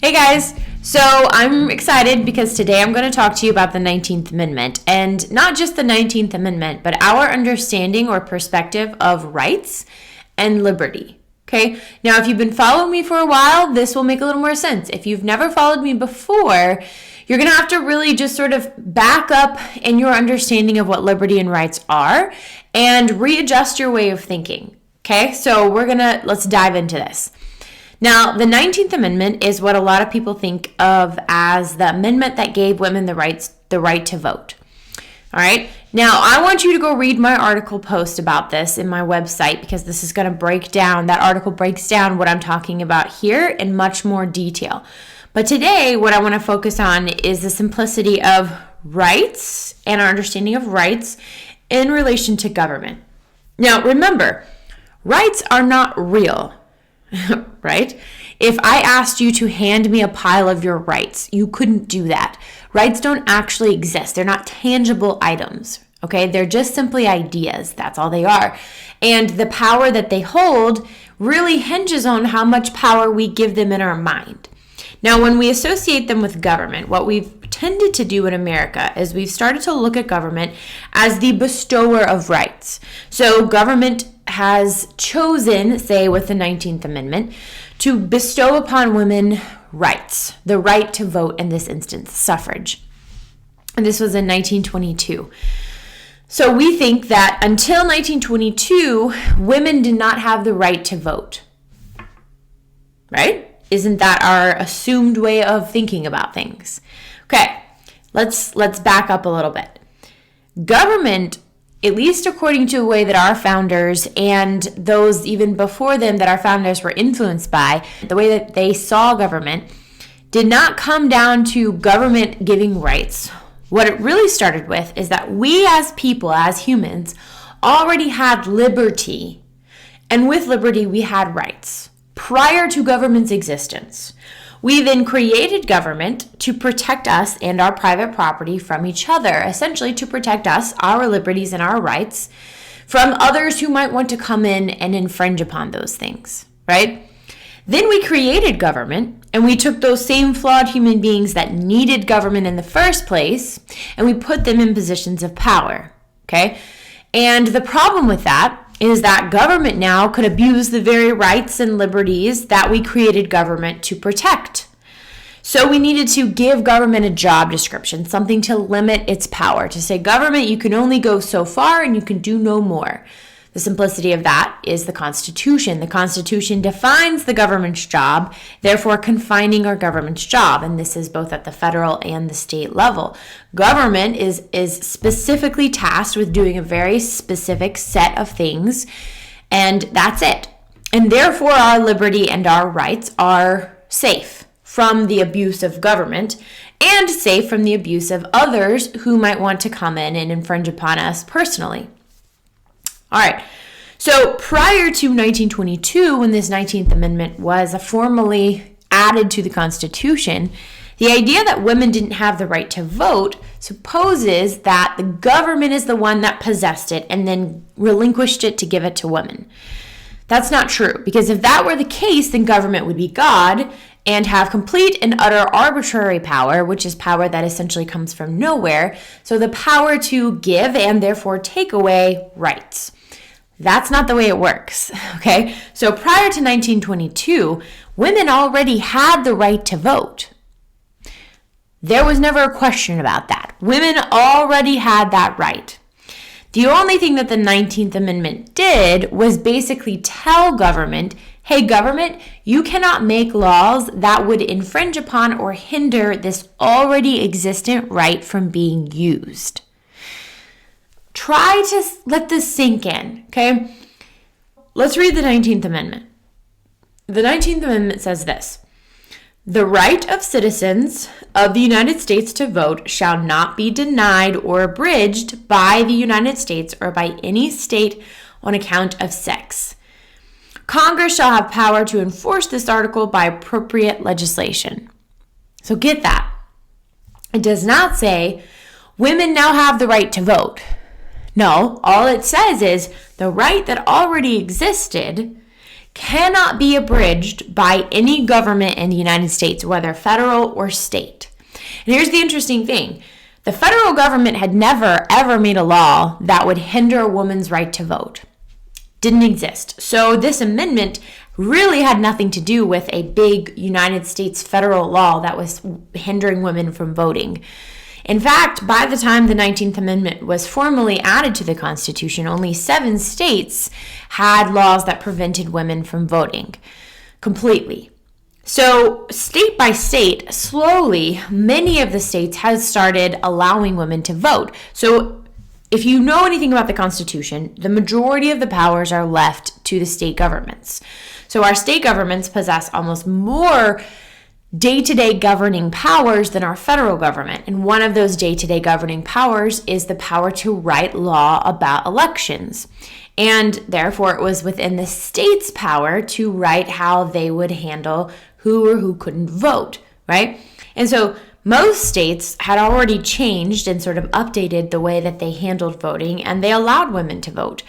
Hey guys, so I'm excited because today I'm going to talk to you about the 19th Amendment, and not just the 19th Amendment, but our understanding or perspective of rights and liberty. Okay, now if you've been following me for a while, this will make a little more sense. If you've never followed me before, you're going to have to really just sort of back up in your understanding of what liberty and rights are and readjust your way of thinking. Okay, so let's dive into this. Now, the 19th Amendment is what a lot of people think of as the amendment that gave women the right to vote. All right. Now, I want you to go read my article post about this in my website because this is going to that article breaks down what I'm talking about here in much more detail. But today, what I want to focus on is the simplicity of rights and our understanding of rights in relation to government. Now, remember, rights are not real. Right? If I asked you to hand me a pile of your rights, you couldn't do that. Rights don't actually exist. They're not tangible items. Okay? They're just simply ideas. That's all they are. And the power that they hold really hinges on how much power we give them in our mind. Now, when we associate them with government, what we've tended to do in America is we've started to look at government as the bestower of rights. So government has chosen, say with the 19th Amendment, to bestow upon women rights, the right to vote, in this instance, suffrage. And this was in 1922. So we think that until 1922, women did not have the right to vote. Right? Isn't that our assumed way of thinking about things? Okay, let's back up a little bit. Government, at least according to the way that our founders and those even before them that our founders were influenced by, the way that they saw government, did not come down to government giving rights. What it really started with is that we as people, as humans, already had liberty. And with liberty, we had rights prior to government's existence. We then created government to protect us and our private property from each other, essentially to protect us, our liberties and our rights, from others who might want to come in and infringe upon those things, right? Then we created government, and we took those same flawed human beings that needed government in the first place, and we put them in positions of power, okay? And the problem with that is that government now could abuse the very rights and liberties that we created government to protect. So we needed to give government a job description, something to limit its power, to say, government, you can only go so far and you can do no more. The simplicity of that is the Constitution. The Constitution defines the government's job, therefore confining our government's job. And this is both at the federal and the state level. Government is specifically tasked with doing a very specific set of things, and that's it. And therefore, our liberty and our rights are safe from the abuse of government and safe from the abuse of others who might want to come in and infringe upon us personally. All right, so prior to 1922, when this 19th Amendment was formally added to the Constitution, the idea that women didn't have the right to vote supposes that the government is the one that possessed it and then relinquished it to give it to women. That's not true, because if that were the case, then government would be God and have complete and utter arbitrary power, which is power that essentially comes from nowhere. So the power to give and therefore take away rights. That's not the way it works, okay? So prior to 1922, women already had the right to vote. There was never a question about that. Women already had that right. The only thing that the 19th Amendment did was basically tell government, hey, government, you cannot make laws that would infringe upon or hinder this already existent right from being used. Try to let this sink in, okay? Let's read the 19th Amendment. The 19th Amendment says this: the right of citizens of the United States to vote shall not be denied or abridged by the United States or by any state on account of sex. Congress shall have power to enforce this article by appropriate legislation. So get that. It does not say women now have the right to vote. No, all it says is the right that already existed cannot be abridged by any government in the United States, whether federal or state. And here's the interesting thing. The federal government had never, ever made a law that would hinder a woman's right to vote. Didn't exist. So this amendment really had nothing to do with a big United States federal law that was hindering women from voting. In fact, by the time the 19th Amendment was formally added to the Constitution, only 7 states had laws that prevented women from voting completely. So state by state, slowly, many of the states have started allowing women to vote. So if you know anything about the Constitution, the majority of the powers are left to the state governments. So our state governments possess almost more day-to-day governing powers than our federal government. And one of those day-to-day governing powers is the power to write law about elections. And therefore, it was within the state's power to write how they would handle who or who couldn't vote, right? And so most states had already changed and sort of updated the way that they handled voting, and they allowed women to vote.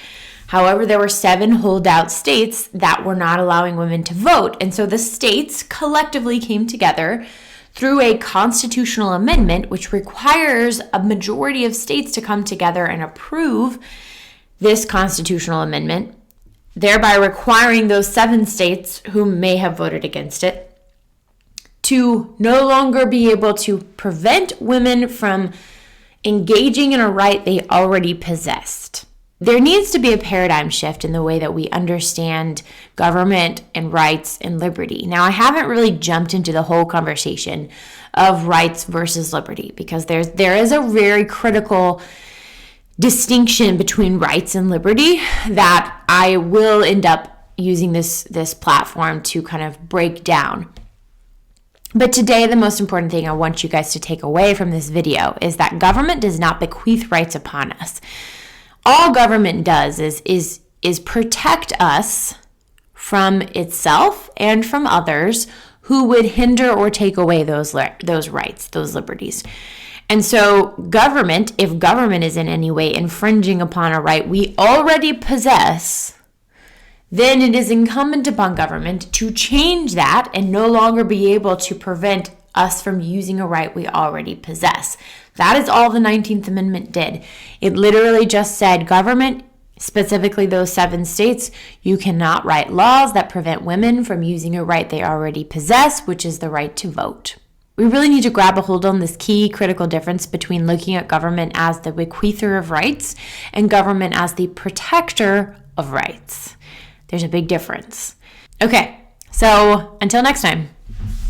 However, there were 7 holdout states that were not allowing women to vote. And so the states collectively came together through a constitutional amendment, which requires a majority of states to come together and approve this constitutional amendment, thereby requiring those 7 states who may have voted against it to no longer be able to prevent women from engaging in a right they already possessed. There needs to be a paradigm shift in the way that we understand government and rights and liberty. Now, I haven't really jumped into the whole conversation of rights versus liberty because there is a very critical distinction between rights and liberty that I will end up using this platform to kind of break down. But today, the most important thing I want you guys to take away from this video is that government does not bequeath rights upon us. All government does is protect us from itself and from others who would hinder or take away those rights, those liberties. And so government, if government is in any way infringing upon a right we already possess, then it is incumbent upon government to change that and no longer be able to prevent us from using a right we already possess. That is all the 19th Amendment did. It literally just said government, specifically those 7 states, you cannot write laws that prevent women from using a right they already possess, which is the right to vote. We really need to grab a hold on this key critical difference between looking at government as the bequeather of rights and government as the protector of rights. There's a big difference. Okay, so until next time.